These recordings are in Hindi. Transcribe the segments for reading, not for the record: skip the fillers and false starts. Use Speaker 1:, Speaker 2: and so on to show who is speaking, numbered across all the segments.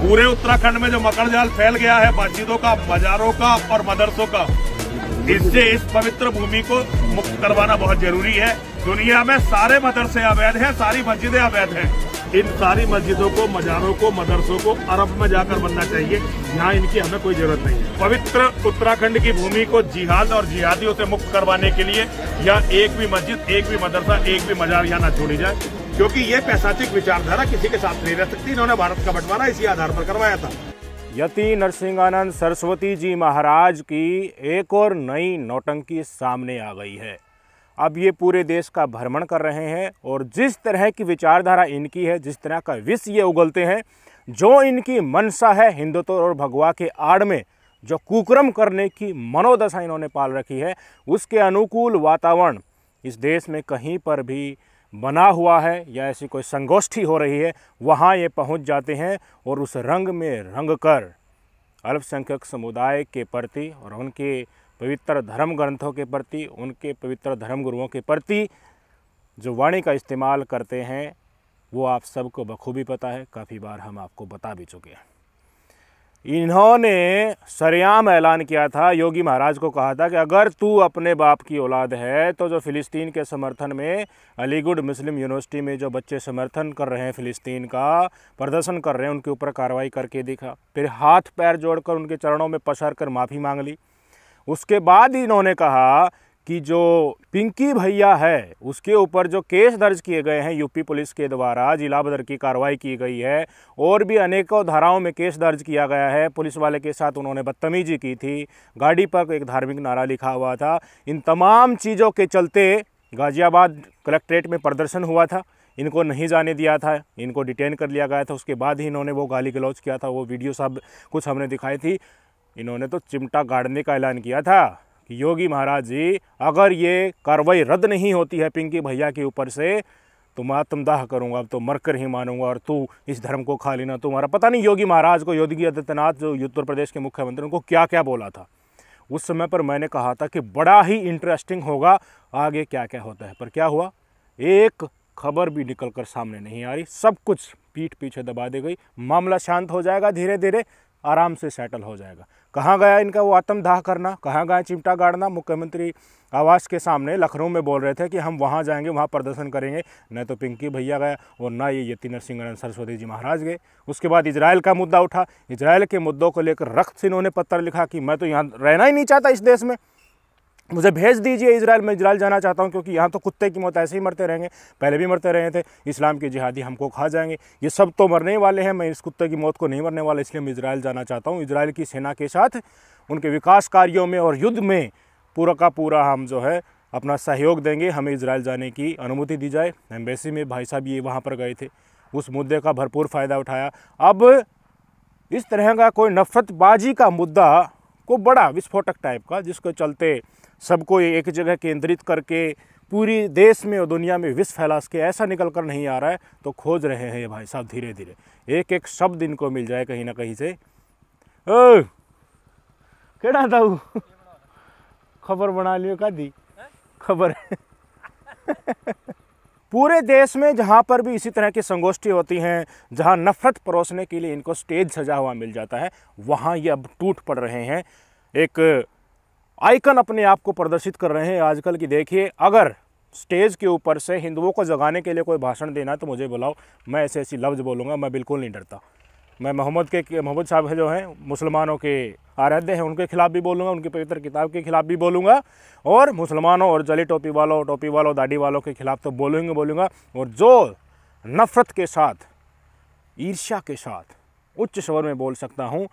Speaker 1: पूरे उत्तराखंड में जो मकर जाल फैल गया है मस्जिदों का, मजारों का और मदरसों का, इससे इस पवित्र भूमि को मुक्त करवाना बहुत जरूरी है। दुनिया में सारे मदरसे अवैध हैं, सारी मस्जिदें अवैध हैं। इन सारी मस्जिदों को, मजारों को, मदरसों को अरब में जाकर बनना चाहिए। यहाँ इनकी हमें कोई जरूरत नहीं है। पवित्र उत्तराखंड की भूमि को जिहाद और जिहादियों से मुक्त करवाने के लिए यहाँ एक भी मस्जिद, एक भी मदरसा, एक भी मजार यहाँ न छोड़ी जाए, क्योंकि ये पैशाचिक विचारधारा किसी के साथ नहीं रह सकती। इन्होंने भारत का बंटवारा इसी आधार पर करवाया था।
Speaker 2: यति नरसिंहानंद सरस्वती जी महाराज की एक और नई नौटंकी सामने आ गई है। अब ये पूरे देश का भ्रमण कर रहे हैं और जिस तरह की विचारधारा इनकी है, जिस तरह का विष ये उगलते हैं, जो इनकी मनसा है हिंदुत्व और भगवा के आड़ में जो कुकर्म करने की मनोदशा इन्होंने पाल रखी है, उसके अनुकूल वातावरण इस देश में कहीं पर भी बना हुआ है या ऐसी कोई संगोष्ठी हो रही है, वहाँ ये पहुँच जाते हैं और उस रंग में रंग कर अल्पसंख्यक समुदाय के प्रति और उनके पवित्र धर्म ग्रंथों के प्रति, उनके पवित्र धर्म गुरुओं के प्रति जो वाणी का इस्तेमाल करते हैं, वो आप सबको बखूबी पता है। काफ़ी बार हम आपको बता भी चुके हैं। इन्होंने सरेआम ऐलान किया था, योगी महाराज को कहा था कि अगर तू अपने बाप की औलाद है तो जो फ़िलिस्तीन के समर्थन में अलीगढ़ मुस्लिम यूनिवर्सिटी में जो बच्चे समर्थन कर रहे हैं, फ़िलिस्तीन का प्रदर्शन कर रहे हैं, उनके ऊपर कार्रवाई करके दिखा। फिर हाथ पैर जोड़कर उनके चरणों में पसर कर माफ़ी मांग ली। उसके बाद इन्होंने कहा कि जो पिंकी भैया है उसके ऊपर जो केस दर्ज किए गए हैं यूपी पुलिस के द्वारा, जिला बदर की कार्रवाई की गई है और भी अनेकों धाराओं में केस दर्ज किया गया है। पुलिस वाले के साथ उन्होंने बदतमीजी की थी, गाड़ी पर एक धार्मिक नारा लिखा हुआ था। इन तमाम चीज़ों के चलते गाज़ियाबाद कलेक्ट्रेट में प्रदर्शन हुआ था, इनको नहीं जाने दिया था, इनको डिटेन कर लिया गया था। उसके बाद ही इन्होंने वो गाली गलौज किया था, वो वीडियो सब कुछ हमने दिखाई थी। इन्होंने तो चिमटा गाड़ने का ऐलान किया था कि योगी महाराज जी, अगर ये कार्रवाई रद्द नहीं होती है पिंकी भैया के ऊपर से तो मैं आत्मदाह करूंगा, अब तो मरकर ही मानूंगा और तू इस धर्म को खा लेना। तुम्हारा पता नहीं योगी महाराज को, योगी आदित्यनाथ जो उत्तर प्रदेश के मुख्यमंत्री, उनको क्या क्या बोला था उस समय पर। मैंने कहा था कि बड़ा ही इंटरेस्टिंग होगा आगे क्या क्या होता है, पर क्या हुआ, एक खबर भी निकल कर सामने नहीं आ रही। सब कुछ पीठ पीछे दबा दी गई। मामला शांत हो जाएगा, धीरे धीरे आराम से सेटल हो जाएगा। कहाँ गया इनका वो आत्मदाह करना, कहाँ गया चिमटा गाड़ना। मुख्यमंत्री आवास के सामने लखनऊ में बोल रहे थे कि हम वहाँ जाएंगे, वहाँ प्रदर्शन करेंगे। न तो पिंकी भैया गया और ना ये यति नरसिंहानंद सरस्वती जी महाराज गए। उसके बाद इजराइल का मुद्दा उठा। इजराइल के मुद्दों को लेकर रक्त से इन्होंने पत्र लिखा कि मैं तो यहाँ रहना ही नहीं चाहता, इस देश में मुझे भेज दीजिए इजराइल में, इजराइल जाना चाहता हूँ, क्योंकि यहाँ तो कुत्ते की मौत ऐसे ही मरते रहेंगे, पहले भी मरते रहे थे। इस्लाम के जिहादी हमको खा जाएंगे, ये सब तो मरने वाले हैं, मैं इस कुत्ते की मौत को नहीं मरने वाला, इसलिए मैं इजराइल जाना चाहता हूँ। इजराइल की सेना के साथ उनके विकास कार्यों में और युद्ध में पूरा का पूरा हम जो है अपना सहयोग देंगे, हमें इजराइल जाने की अनुमति दी जाए। एम्बेसी में भाई साहब ये वहाँ पर गए थे, उस मुद्दे का भरपूर फ़ायदा उठाया। अब इस तरह का कोई नफरतबाजी का मुद्दा को बड़ा विस्फोटक टाइप का, जिसके चलते सबको एक जगह केंद्रित करके पूरी देश में और दुनिया में विष फैला के ऐसा निकल कर नहीं आ रहा है, तो खोज रहे हैं ये भाई साहब धीरे धीरे। एक एक शब्द इनको मिल जाए कहीं ना कहीं से। ओ केड़ा था वो? खबर बना लियो का दी खबर पूरे देश में जहाँ पर भी इसी तरह की संगोष्ठी होती हैं, जहाँ नफरत परोसने के लिए इनको स्टेज सजा हुआ मिल जाता है, वहाँ ये अब टूट पड़ रहे हैं। एक आइकन अपने आप को प्रदर्शित कर रहे हैं आजकल की। देखिए, अगर स्टेज के ऊपर से हिंदुओं को जगाने के लिए कोई भाषण देना है तो मुझे बुलाओ, मैं ऐसे ऐसी लफ्ज़ बोलूँगा, मैं बिल्कुल नहीं डरता। मैं मोहम्मद साहब जो हैं मुसलमानों के आराध्य हैं, उनके खिलाफ़ भी बोलूँगा, उनकी पवित्र किताब के खिलाफ़ भी बोलूँगा, और मुसलमानों और जली टोपी वालों दाढ़ी वालों के खिलाफ़ तो बोलूँगा। और जो नफ़रत के साथ, ईर्ष्या के साथ उच्च स्वर में बोल सकता हूँ,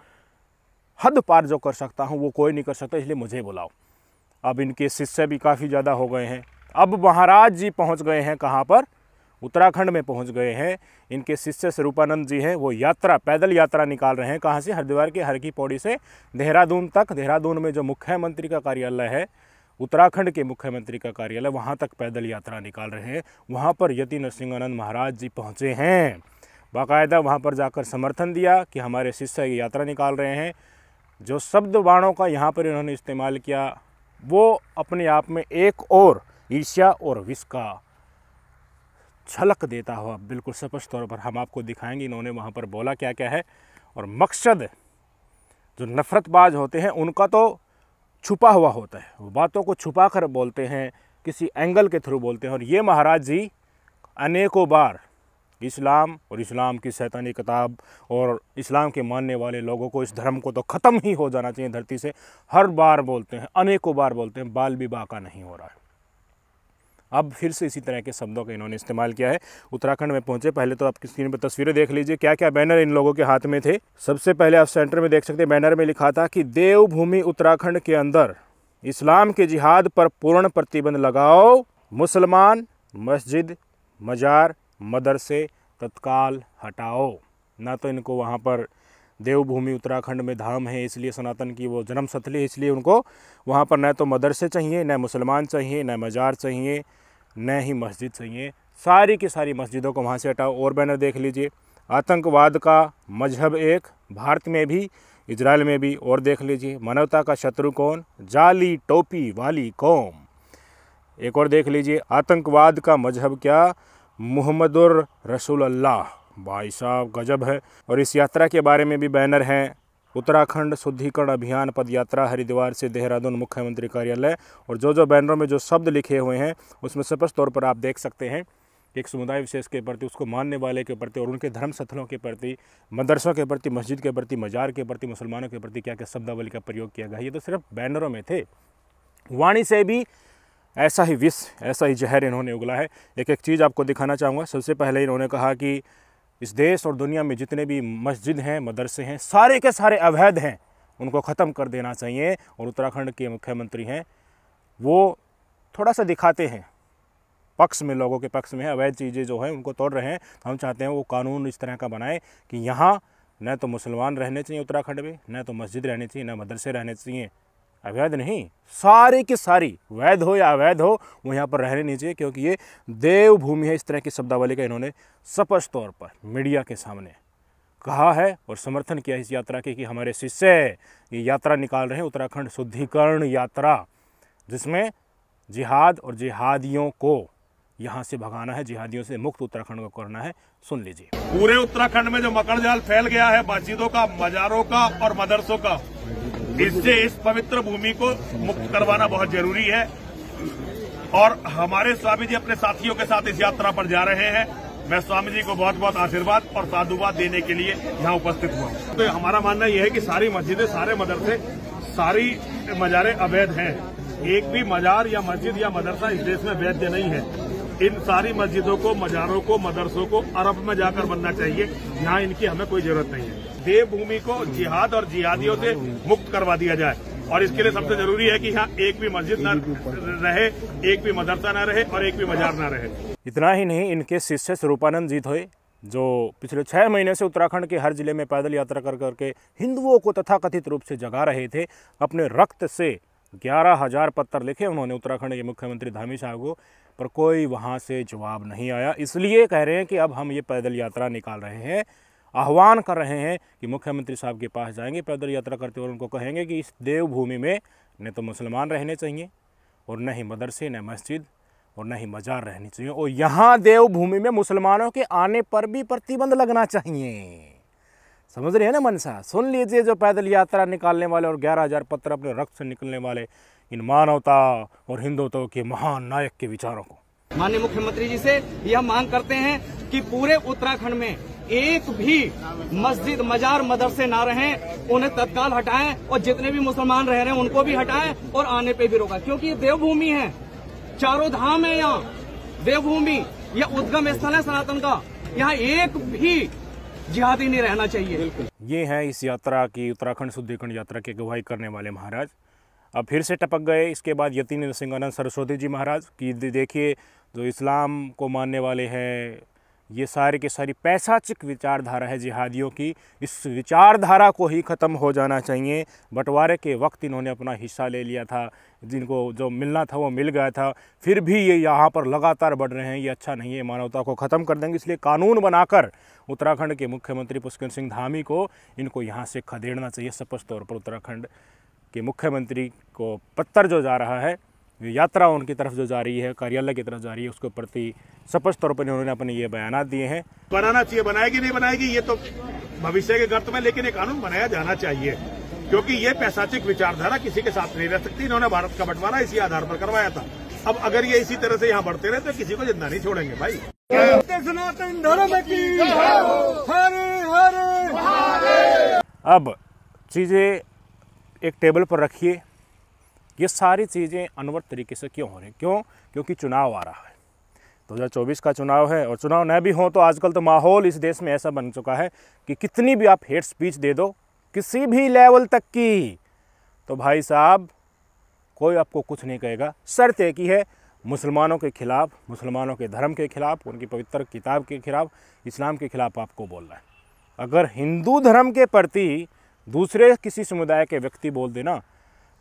Speaker 2: हद पार जो कर सकता हूँ, वो कोई नहीं कर सकता, इसलिए मुझे बुलाओ। अब इनके शिष्य भी काफ़ी ज़्यादा हो गए हैं। अब महाराज जी पहुँच गए हैं कहाँ पर? उत्तराखंड में पहुँच गए हैं। इनके शिष्य स्वरूपानंद जी हैं, वो यात्रा, पैदल यात्रा निकाल रहे हैं। कहाँ से? हरिद्वार के हर की पौड़ी से देहरादून तक। देहरादून में जो मुख्यमंत्री का कार्यालय है, उत्तराखंड के मुख्यमंत्री का कार्यालय, वहाँ तक पैदल यात्रा निकाल रहे हैं। वहाँ पर यति नरसिंहानंद महाराज जी पहुँचे हैं, बाकायदा वहाँ पर जाकर समर्थन दिया कि हमारे शिष्य ये यात्रा निकाल रहे हैं। जो शब्द बाणों का यहाँ पर इन्होंने इस्तेमाल किया, वो अपने आप में एक और ईर्ष्या और विष का झलक देता हुआ बिल्कुल स्पष्ट तौर पर हम आपको दिखाएंगे। इन्होंने वहाँ पर बोला क्या क्या है और मकसद जो नफ़रतबाज होते हैं उनका तो छुपा हुआ होता है, वो बातों को छुपा कर बोलते हैं, किसी एंगल के थ्रू बोलते हैं। और ये महाराज जी अनेकों बार इस्लाम और इस्लाम की शैतानी किताब और इस्लाम के मानने वाले लोगों को, इस धर्म को तो ख़त्म ही हो जाना चाहिए धरती से, हर बार बोलते हैं, अनेकों बार बोलते हैं। बाल भी बाका नहीं हो रहा है। अब फिर से इसी तरह के शब्दों का इन्होंने इस्तेमाल किया है। उत्तराखंड में पहुंचे, पहले तो आपकी स्क्रीन पर तस्वीरें देख लीजिए, क्या क्या बैनर इन लोगों के हाथ में थे। सबसे पहले आप सेंटर में देख सकते हैं, बैनर में लिखा था कि देवभूमि उत्तराखंड के अंदर इस्लाम के जिहाद पर पूर्ण प्रतिबंध लगाओ, मुसलमान मस्जिद मजार मदरसे तत्काल हटाओ। ना तो इनको वहाँ पर देवभूमि उत्तराखंड में धाम है इसलिए सनातन की वो जन्म स्थली है, इसलिए उनको वहाँ पर न तो मदरसे चाहिए, न मुसलमान चाहिए, न मजार चाहिए, न ही मस्जिद चाहिए। सारी की सारी मस्जिदों को वहाँ से हटाओ। और बैनर देख लीजिए, आतंकवाद का मजहब एक, भारत में भी इजराइल में भी। और देख लीजिए, मानवता का शत्रु कौन, जाली टोपी वाली कौम। एक और देख लीजिए, आतंकवाद का मजहब क्या, मुहम्मदुर रसूलुल्लाह। भाई साहब गजब है। और इस यात्रा के बारे में भी बैनर हैं, उत्तराखंड शुद्धिकरण अभियान पद यात्रा हरिद्वार से देहरादून मुख्यमंत्री कार्यालय। और जो बैनरों में जो शब्द लिखे हुए हैं उसमें स्पष्ट तौर पर आप देख सकते हैं कि एक समुदाय विशेष के प्रति, उसको मानने वाले के प्रति और उनके धर्म स्थलों के प्रति, मदरसों के प्रति, मस्जिद के प्रति, मजार के प्रति, मुसलमानों के प्रति क्या क्या शब्दावली का प्रयोग किया गया। ये तो सिर्फ बैनरों में थे, वाणी से भी ऐसा ही विष, ऐसा ही जहर इन्होंने उगला है। एक एक चीज़ आपको दिखाना चाहूँगा। सबसे पहले इन्होंने कहा कि इस देश और दुनिया में जितने भी मस्जिद हैं, मदरसे हैं, सारे के सारे अवैध हैं, उनको ख़त्म कर देना चाहिए। और उत्तराखंड के मुख्यमंत्री हैं, वो थोड़ा सा दिखाते हैं पक्ष में, लोगों के पक्ष में है, अवैध चीज़ें जो हैं उनको तोड़ रहे हैं। तो हम चाहते हैं वो कानून इस तरह का बनाए कि यहाँ न तो मुसलमान रहने चाहिए उत्तराखंड में, न तो मस्जिद रहनी चाहिए, न मदरसे रहने चाहिए। अवैध नहीं, सारी की सारी, वैध हो या अवैध हो, वो यहाँ पर रहने नहीं चाहिए, क्योंकि ये देवभूमि है। इस तरह की शब्दावली का इन्होंने स्पष्ट तौर पर मीडिया के सामने कहा है और समर्थन किया इस यात्रा के कि हमारे शिष्य ये यात्रा निकाल रहे हैं, उत्तराखंड शुद्धिकरण यात्रा, जिसमें जिहाद और जिहादियों को यहाँ से भगाना है, जिहादियों से मुक्त उत्तराखंड को करना है। सुन लीजिए।
Speaker 1: पूरे उत्तराखंड में जो मकर जाल फैल गया है मस्जिदों का, मजारों का और मदरसों का, इससे इस पवित्र भूमि को मुक्त करवाना बहुत जरूरी है। और हमारे स्वामी जी अपने साथियों के साथ इस यात्रा पर जा रहे हैं। मैं स्वामी जी को बहुत बहुत आशीर्वाद और साधुवाद देने के लिए यहाँ उपस्थित हुआ। तो हमारा मानना यह है कि सारी मस्जिदें, सारे मदरसे, सारी मजारें अवैध हैं। एक भी मजार या मस्जिद या मदरसा इस देश में वैध नहीं है। इन सारी मस्जिदों को, मजारों को, मदरसों को अरब में जाकर बनना चाहिए। यहाँ इनकी हमें कोई जरूरत नहीं है। देवभूमि को जिहाद और जिहादियों से मुक्त करवा दिया जाए। और इसके लिए सबसे जरूरी है कि यहाँ एक भी मस्जिद न रहे, एक भी मदरसा न रहे और एक भी मजार न रहे।
Speaker 2: इतना ही नहीं, इनके शिष्य स्वरूपानंद जी थे, जो पिछले 6 महीने से उत्तराखंड के हर जिले में पैदल यात्रा कर करके हिंदुओं को तथाकथित रूप से जगा रहे थे। अपने रक्त से 11,000 पत्र लिखे उन्होंने उत्तराखंड के मुख्यमंत्री धामी साहब को, पर कोई वहाँ से जवाब नहीं आया। इसलिए कह रहे हैं कि अब हम ये पैदल यात्रा निकाल रहे हैं, आह्वान कर रहे हैं कि मुख्यमंत्री साहब के पास जाएंगे पैदल यात्रा करते हुए, उनको कहेंगे कि इस देवभूमि में न तो मुसलमान रहने चाहिए और न ही मदरसे, न मस्जिद और न ही मजार रहनी चाहिए। और यहाँ देवभूमि में मुसलमानों के आने पर भी प्रतिबंध लगना चाहिए। समझ रहे हैं ना मनसा? सुन लीजिए, जो पैदल यात्रा निकालने वाले और 11,000 पत्र अपने रक्त से निकलने वाले इन मानवता और हिंदुत्व के महान नायक के विचारों को।
Speaker 3: माननीय मुख्यमंत्री जी से यह मांग करते हैं कि पूरे उत्तराखंड में एक भी मस्जिद, मजार, मदरसे ना रहें, उन्हें तत्काल हटाएं। और जितने भी मुसलमान रह रहे हैं उनको भी हटाएं और आने पे भी रोका, क्योंकि ये देवभूमि है, चारों धाम है। यहाँ देवभूमि, यह उद्गम स्थल है सनातन का। यहाँ एक भी जिहादी नहीं रहना चाहिए।
Speaker 2: ये है इस यात्रा की, उत्तराखंड शुद्धिकरण यात्रा की अगुवाई करने वाले महाराज। अब फिर से टपक गए इसके बाद यतीन्द्र सिंह आनंद सरस्वती जी महाराज की। देखिए, जो इस्लाम को मानने वाले हैं, ये सारे के सारी पैशाचिक विचारधारा है जिहादियों की। इस विचारधारा को ही ख़त्म हो जाना चाहिए। बंटवारे के वक्त इन्होंने अपना हिस्सा ले लिया था, जिनको जो मिलना था वो मिल गया था, फिर भी ये यहाँ पर लगातार बढ़ रहे हैं। ये अच्छा नहीं है, मानवता को ख़त्म कर देंगे। इसलिए कानून बनाकर उत्तराखंड के मुख्यमंत्री पुष्कर सिंह धामी को इनको यहाँ से खदेड़ना चाहिए। स्पष्ट तौर पर उत्तराखंड के मुख्यमंत्री को पत्र जो जा रहा है, यात्रा उनकी तरफ जो जा रही है, कार्यालय की तरफ जा रही है, उसके प्रति स्पष्ट तौर पर इन्होंने अपने ये बयान दिए हैं।
Speaker 1: बनाना चाहिए, बनाएगी नहीं बनाएगी ये तो भविष्य के गर्त में, लेकिन ये कानून बनाया जाना चाहिए क्योंकि ये पैशाचिक विचारधारा किसी के साथ नहीं रह सकती। इन्होंने भारत का बंटवारा इसी आधार पर करवाया था। अब अगर ये इसी तरह से यहाँ बढ़ते रहे तो किसी को जिंदा नहीं छोड़ेंगे भाई।
Speaker 4: सनातन धर्म की हर हर।
Speaker 2: अब चीज़ें एक टेबल पर रखिए। ये सारी चीज़ें अनवरत तरीके से क्यों हो रही? क्यों? क्योंकि चुनाव आ रहा है, 2024 का चुनाव है। और चुनाव न भी हो तो आजकल तो माहौल इस देश में ऐसा बन चुका है कि कितनी भी आप हेट स्पीच दे दो किसी भी लेवल तक की, तो भाई साहब कोई आपको कुछ नहीं कहेगा। शर्त एक ही है, मुसलमानों के खिलाफ, मुसलमानों के धर्म के खिलाफ, उनकी पवित्र किताब के खिलाफ, इस्लाम के खिलाफ आपको बोलना है। अगर हिंदू धर्म के प्रति दूसरे किसी समुदाय के व्यक्ति बोल देना,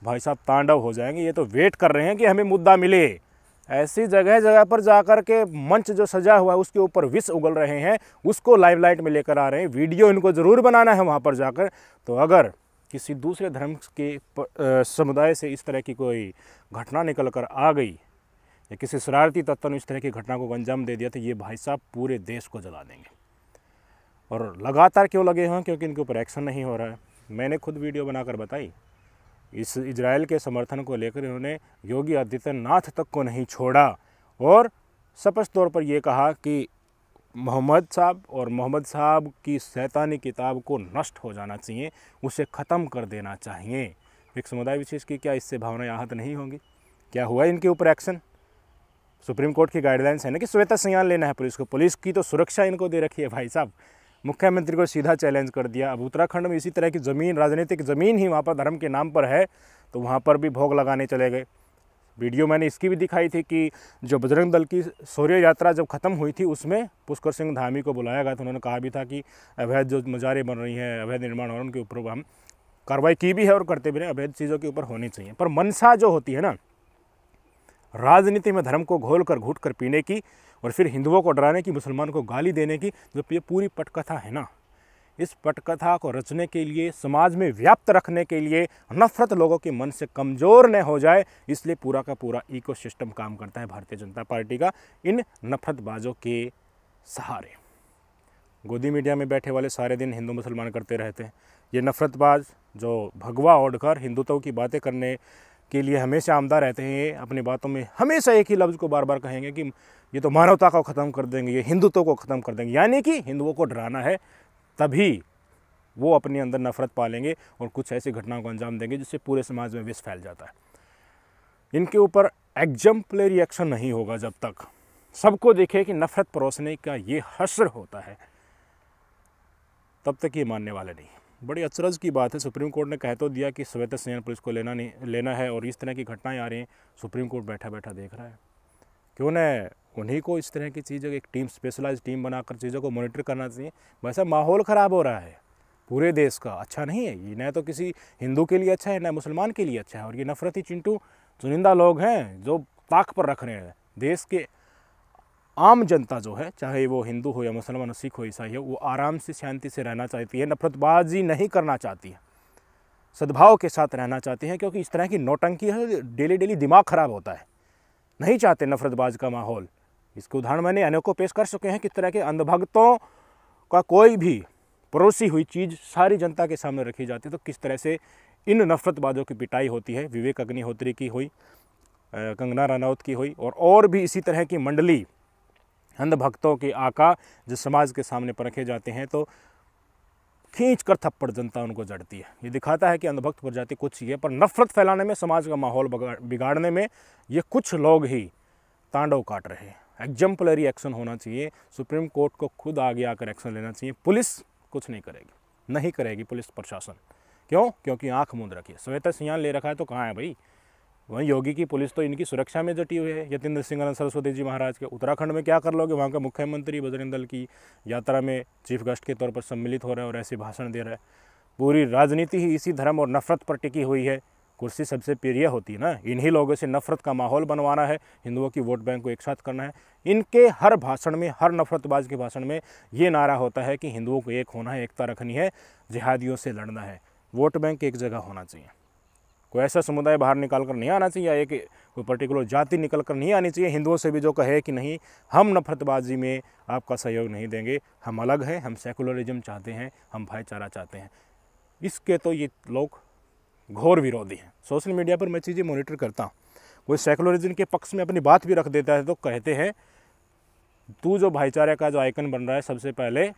Speaker 2: भाई साहब तांडव हो जाएंगे। ये तो वेट कर रहे हैं कि हमें मुद्दा मिले। ऐसी जगह जगह पर जाकर के मंच जो सजा हुआ है उसके ऊपर विष उगल रहे हैं, उसको लाइमलाइट में लेकर आ रहे हैं। वीडियो इनको ज़रूर बनाना है वहाँ पर जाकर। तो अगर किसी दूसरे धर्म के समुदाय से इस तरह की कोई घटना निकल कर आ गई या किसी शरारती तत्व ने इस तरह की घटना को अंजाम दे दिया तो ये भाई साहब पूरे देश को जला देंगे। और लगातार क्यों लगे हैं? क्योंकि इनके ऊपर एक्शन नहीं हो रहा है। मैंने खुद वीडियो बनाकर बताई, इस इजराइल के समर्थन को लेकर इन्होंने योगी आदित्यनाथ तक को नहीं छोड़ा और स्पष्ट तौर पर यह कहा कि मोहम्मद साहब की शैतानी किताब को नष्ट हो जाना चाहिए, उसे ख़त्म कर देना चाहिए। एक समुदाय विशेष की क्या इससे भावनाएं आहत नहीं होंगी? क्या हुआ इनके ऊपर एक्शन? सुप्रीम कोर्ट की गाइडलाइंस है ना कि श्वेत संज्ञान लेना है पुलिस को। पुलिस की तो सुरक्षा इनको दे रखी है भाई साहब। मुख्यमंत्री को सीधा चैलेंज कर दिया। अब उत्तराखंड में इसी तरह की ज़मीन, राजनीतिक ज़मीन ही वहाँ पर धर्म के नाम पर है, तो वहाँ पर भी भोग लगाने चले गए। वीडियो मैंने इसकी भी दिखाई थी कि जो बजरंग दल की शौर्य यात्रा जब ख़त्म हुई थी उसमें पुष्कर सिंह धामी को बुलाया गया था। उन्होंने कहा भी था कि अवैध जो मज़ारें बन रही हैं, अवैध निर्माण हो रहे हैं, उनके ऊपर हम कार्रवाई की भी है और करते भी रहे। अवैध चीज़ों के ऊपर होनी चाहिए। पर मनसा जो होती है ना, राजनीति में धर्म को घोल कर घुट कर पीने की और फिर हिंदुओं को डराने की, मुसलमानों को गाली देने की, जो ये पूरी पटकथा है ना, इस पटकथा को रचने के लिए, समाज में व्याप्त रखने के लिए, नफरत लोगों के मन से कमज़ोर न हो जाए, इसलिए पूरा का पूरा इकोसिस्टम काम करता है भारतीय जनता पार्टी का इन नफरतबाजों के सहारे। गोदी मीडिया में बैठे वाले सारे दिन हिंदू मुसलमान करते रहते हैं। ये नफरतबाज जो भगवा ओढ़कर हिंदुत्व की बातें करने के लिए हमेशा आमदा रहते हैं, अपनी बातों में हमेशा एक ही लफ्ज़ को बार बार कहेंगे कि ये तो मानवता को ख़त्म कर देंगे, ये हिंदुत्व को ख़त्म कर देंगे, यानी कि हिंदुओं को डराना है। तभी वो अपने अंदर नफरत पालेंगे और कुछ ऐसी घटनाओं को अंजाम देंगे जिससे पूरे समाज में विष फैल जाता है। इनके ऊपर एग्जाम्पलरी एक्शन नहीं होगा जब तक सबको दिखे कि नफरत परोसने का ये हश्र होता है, तब तक ये मानने वाले नहीं। बड़ी अचरज की बात है, सुप्रीम कोर्ट ने कह तो दिया कि श्वेत संज्ञान पुलिस को लेना है और इस तरह की घटनाएं आ रही हैं, सुप्रीम कोर्ट बैठा बैठा देख रहा है। क्यों न उन्हीं को इस तरह की चीज़ें, एक टीम, स्पेशलाइज टीम बनाकर चीज़ों को मॉनिटर करना चाहिए। वैसा माहौल ख़राब हो रहा है पूरे देश का, अच्छा नहीं है ये। न तो किसी हिंदू के लिए अच्छा है, न मुसलमान के लिए अच्छा है। और ये नफरती चिंटू चुनिंदा लोग हैं जो ताक पर रख रहे हैं। देश के आम जनता जो है, चाहे वो हिंदू हो या मुसलमान हो, सिख हो, ईसाई हो, वो आराम से शांति से रहना चाहती है, नफरतबाजी नहीं करना चाहती है, सद्भाव के साथ रहना चाहती है। क्योंकि इस तरह की नौटंकी है, डेली डेली दिमाग ख़राब होता है, नहीं चाहते नफरतबाज का माहौल। इसके उदाहरण मैंने अनेकों पेश कर चुके हैं। किस तरह के अंधभक्तों का कोई भी परोसी हुई चीज़ सारी जनता के सामने रखी जाती है, तो किस तरह से इन नफरतबाजों की पिटाई होती है। विवेक अग्निहोत्री की हुई, कंगना रनौत की हुई, और भी इसी तरह की मंडली अंधभक्तों के आका जो समाज के सामने परखे जाते हैं, तो खींच कर थप्पड़ जनता उनको जड़ती है। ये दिखाता है कि अंधभक्त प्रजाति कुछ ही है, पर नफरत फैलाने में, समाज का माहौल बिगाड़ने में ये कुछ लोग ही तांडव काट रहे हैं। एग्जाम्पलरी एक्शन होना चाहिए। सुप्रीम कोर्ट को खुद आगे आकर एक्शन लेना चाहिए। पुलिस कुछ नहीं करेगी, नहीं करेगी पुलिस प्रशासन। क्यों? क्योंकि आंख मूंद रखी है। श्वेत संज्ञान ले रखा है तो कहाँ है भाई? वहीं योगी की पुलिस तो इनकी सुरक्षा में जुटी हुई है। यतीन्द्र सिंह आनंद सरस्वती जी महाराज के उत्तराखंड में क्या कर लोगे? वहाँ का मुख्यमंत्री बजरंग दल की यात्रा में चीफ गेस्ट के तौर पर सम्मिलित हो रहा है और ऐसे भाषण दे रहा है। पूरी राजनीति ही इसी धर्म और नफरत पर टिकी हुई है। कुर्सी सबसे प्रिय होती है ना, इन्हीं लोगों से नफरत का माहौल बनवाना है, हिंदुओं की वोट बैंक को एक साथ करना है। इनके हर भाषण में, हर नफरतबाज के भाषण में ये नारा होता है कि हिंदुओं को एक होना है, एकता रखनी है, जिहादियों से लड़ना है, वोट बैंक एक जगह होना चाहिए। कोई ऐसा समुदाय बाहर निकाल कर नहीं आना चाहिए, या एक कोई पर्टिकुलर जाति निकल कर नहीं आनी चाहिए। हिंदुओं से भी जो कहे कि नहीं, हम नफरतबाजी में आपका सहयोग नहीं देंगे, हम अलग हैं, हम सेकुलरिज्म चाहते हैं, हम भाईचारा चाहते हैं, इसके तो ये लोग घोर विरोधी हैं। सोशल मीडिया पर मैं चीज़ें मॉनिटर करता हूँ, कोई सेकुलरिज्म के पक्ष में अपनी बात भी रख देता है तो कहते हैं तू जो भाईचारे का जो आइकन बन रहा है, सबसे पहले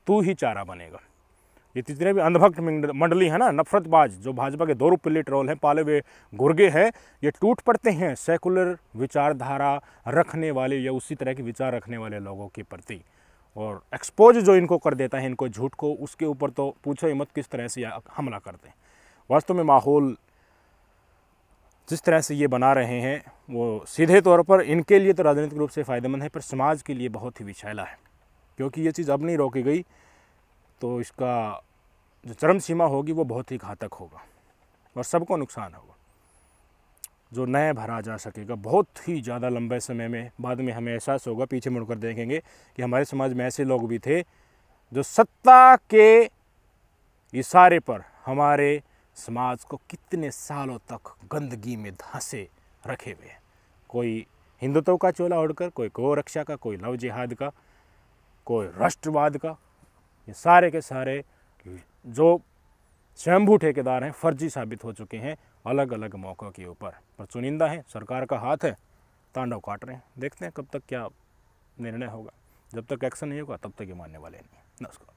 Speaker 2: तू ही चारा बनेगा। ये जितने भी अंधभक्त मंडली है ना, नफरतबाज, जो भाजपा के 2 रुपये ट्रोल हैं, पाले हुए गुर्गे हैं, ये टूट पड़ते हैं सेकुलर विचारधारा रखने वाले या उसी तरह के विचार रखने वाले लोगों के प्रति, और एक्सपोज जो इनको कर देता है इनको झूठ को, उसके ऊपर तो पूछो ही मत किस तरह से हमला करते हैं। वास्तव में माहौल जिस तरह से ये बना रहे हैं वो सीधे तौर पर इनके लिए तो राजनीतिक रूप से फ़ायदेमंद है, पर समाज के लिए बहुत ही विषैला है, क्योंकि ये चीज़ अब नहीं रोकी गई तो इसका जो चरम सीमा होगी वो बहुत ही घातक होगा और सबको नुकसान होगा। जो नए भरा जा सकेगा बहुत ही ज़्यादा लंबे समय में, बाद में हमें एहसास होगा, पीछे मुड़कर देखेंगे कि हमारे समाज में ऐसे लोग भी थे जो सत्ता के इशारे पर हमारे समाज को कितने सालों तक गंदगी में धंसे रखे हुए हैं। कोई हिंदुत्व का चोला ओढ़कर, कोई गौ रक्षा का, कोई लव जिहाद का, कोई राष्ट्रवाद का, ये सारे के सारे जो स्वयंभू ठेकेदार हैं फर्जी साबित हो चुके हैं अलग अलग मौक़ों के ऊपर। पर चुनिंदा है, सरकार का हाथ है, तांडव काट रहे हैं। देखते हैं कब तक क्या निर्णय होगा। जब तक एक्शन नहीं होगा तब तक ये मानने वाले नहीं। नमस्कार।